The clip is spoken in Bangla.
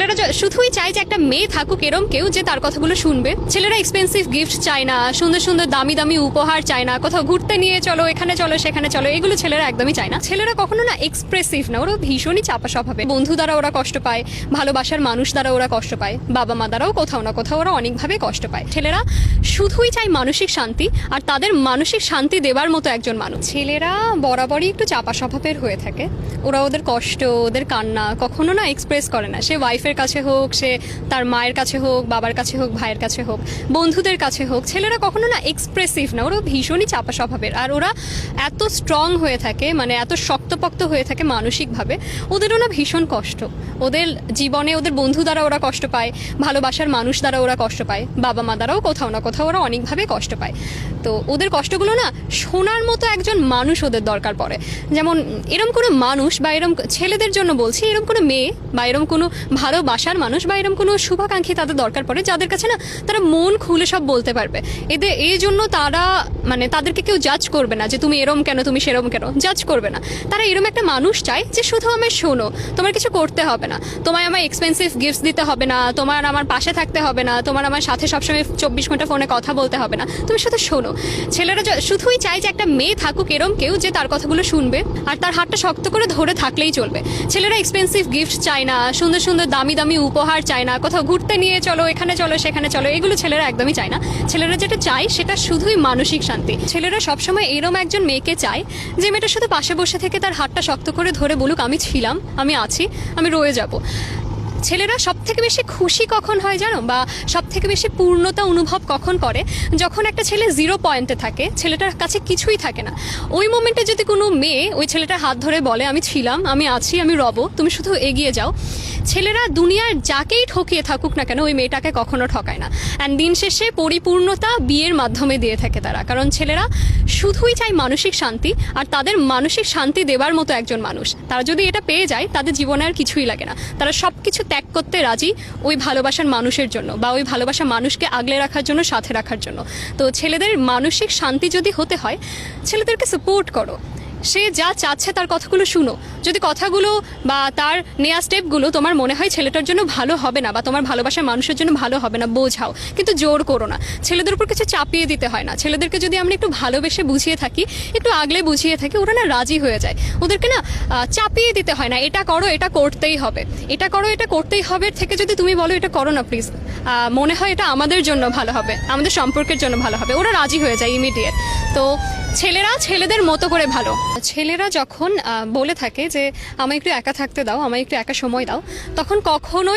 ছেলেরা শুধুই চায় যে একটা মেয়ে থাকুক এরম কেউ যে তার কথাগুলো শুনবে। ছেলেরা এক্সপেন্সিভ গিফট চায় না, সুন্দর সুন্দর দামি দামি উপহার চায় না, কোথাও ঘুরতে নিয়ে চলো, এখানে চলো সেখানে চলো, এগুলো ছেলেরা একদমই চায় না। ছেলেরা কখনো না এক্সপ্রেসিভ না, ওরা ভীষণই চাপা স্বভাবে। বন্ধু দ্বারা ওরা কষ্ট পায়, ভালোবাসার মানুষ দ্বারা ওরা কষ্ট পায়, বাবা মা দ্বারাও কোথাও না কোথাও ওরা অনেকভাবে কষ্ট পায়। ছেলেরা শুধুই চায় মানসিক শান্তি, আর তাদের মানসিক শান্তি দেবার মতো একজন মানুষ। ছেলেরা বরাবরই একটু চাপা স্বভাবের হয়ে থাকে। ওরা ওদের কষ্ট, ওদের কান্না কখনো না এক্সপ্রেস করে না। সে ওয়াইফের কাছে হোক, সে তার মায়ের কাছে হোক, বাবার কাছে হোক, ভাইয়ের কাছে হোক, বন্ধুদের কাছে হোক, ছেলেরা কখনো না এক্সপ্রেসিভ না, ওরা ভীষণই চাপা স্বভাবের। আর ওরা এত স্ট্রং হয়ে থাকে, মানে এত শক্তপোক্ত হয়ে থাকে মানসিকভাবে, ওদেরও না ভীষণ কষ্ট। ওদের জীবনে ওদের বন্ধু দ্বারা ওরা কষ্ট পায়, ভালোবাসার মানুষ দ্বারা ওরা কষ্ট পায়, বাবা মা দ্বারাও কোথাও না কোথাও ওরা অনেকভাবে কষ্ট পায়। তো ওদের কষ্টগুলো না শোনার মতো একজন মানুষ ওদের দরকার পড়ে। যেমন এরম কোনো মানুষ, বা এরম ছেলেদের জন্য বলছি, এরম কোনো মেয়ে বা এরম কোনো ভালোবাসার মানুষ বা এরম কোনো শুভাকাঙ্ক্ষী তাদের দরকার পড়ে, যাদের কাছে না তারা মন খুলে সব বলতে পারবে। এই জন্য তারা, মানে তাদেরকে কেউ জাজ করবে না যে তুমি এরম কেন, তুমি সেরম কেন, জাজ করবে না। তারা এরম একটা মানুষ চায় যে শুধু আমায় শোনো, তোমার কিছু করতে হবে না, তোমায় আমায় এক্সপেন্সিভ গিফটস দিতে হবে না, তোমার আমার পাশে থাকতে হবে না, তোমার আমার সাথে সবসময় 24 ঘন্টা ফোনে কথা বলতে হবে না, তুমি শুধু শোনো। ছেলেরা শুধুই চায় যে একটা মেয়ে থাকুক এরম কেউ যে তার কথাগুলো শুনবে আর তার হাতটা শক্ত করে ধরে থাকলেই চলবে। ছেলেরা এক্সপেন্সিভ গিফট চায় না, সুন্দর সুন্দর দামি দামি উপহার চায় না, কোথাও ঘুরতে নিয়ে চলো, এখানে চলো সেখানে চলো, এগুলো ছেলেরা একদমই চায় না। ছেলেরা যেটা চায় সেটা শুধুই মানসিক শান্তি। ছেলেরা সবসময় এরম একজন মেয়েকে চায় যে মেয়েটা শুধু পাশে বসে থেকে তার হাতটা শক্ত করে ধরে বলুক আমি ছিলাম, আমি আছি, আমি রয়ে যাব। ছেলেরা সব থেকে বেশি খুশি কখন হয় জানো, বা সব থেকে বেশি পূর্ণতা অনুভব কখন করে, যখন একটা ছেলে 0 পয়েন্টে থাকে, ছেলেটার কাছে কিছুই থাকে না। ওই মোমেন্টে যদি কোনো মেয়ে ওই ছেলেটার হাত ধরে বলে আমি ছিলাম, আমি আছি, আমি রব, তুমি শুধু এগিয়ে যাও, ছেলেরা দুনিয়ার যাকেই ঠকিয়ে থাকুক না কেন ওই মেয়েটাকে কখনো ঠকায় না। অ্যান্ড দিন শেষে পরিপূর্ণতা বিয়ের মাধ্যমে দিয়ে থাকে তারা, কারণ ছেলেরা শুধুই চায় মানসিক শান্তি, আর তাদের মানসিক শান্তি দেবার মতো একজন মানুষ। তারা যদি এটা পেয়ে যায় তাদের জীবনে আর কিছুই লাগে না, তারা সব কিছু ত্যাগ করতে রাজি ওই ভালোবাসার মানুষের জন্য, বা ওই ভালোবাসার মানুষকে আগলে রাখার জন্য, সাথে রাখার জন্য। তো ছেলেদের মানসিক শান্তি যদি হতে হয়, ছেলেদেরকে সাপোর্ট করো। সে যা চাচ্ছে তার কথাগুলো শুনো। যদি কথাগুলো বা তার নেওয়া স্টেপগুলো তোমার মনে হয় ছেলেটার জন্য ভালো হবে না, বা তোমার ভালোবাসার মানুষের জন্য ভালো হবে না, বোঝাও, কিন্তু জোর করো না। ছেলেদের উপর কিছু চাপিয়ে দিতে হয় না। ছেলেদেরকে যদি আমরা একটু ভালোবেসে বুঝিয়ে থাকি, একটু আগলে বুঝিয়ে থাকি, ওরা না রাজি হয়ে যায়। ওদেরকে না চাপিয়ে দিতে হয় না, এটা করো, এটা করতেই হবে, এটা করো, এটা করতেই হবে থেকে যদি তুমি বলো এটা করো না প্লিজ, মনে হয় এটা আমাদের জন্য ভালো হবে, আমাদের সম্পর্কের জন্য ভালো হবে, ওরা রাজি হয়ে যায় ইমিডিয়েট। তো ছেলেরা ছেলেদের মতো করে ভালো। ছেলেরা যখন বলে থাকে যে আমায় একটু একা থাকতে দাও, আমায় একটু একা সময় দাও, তখন কখনোই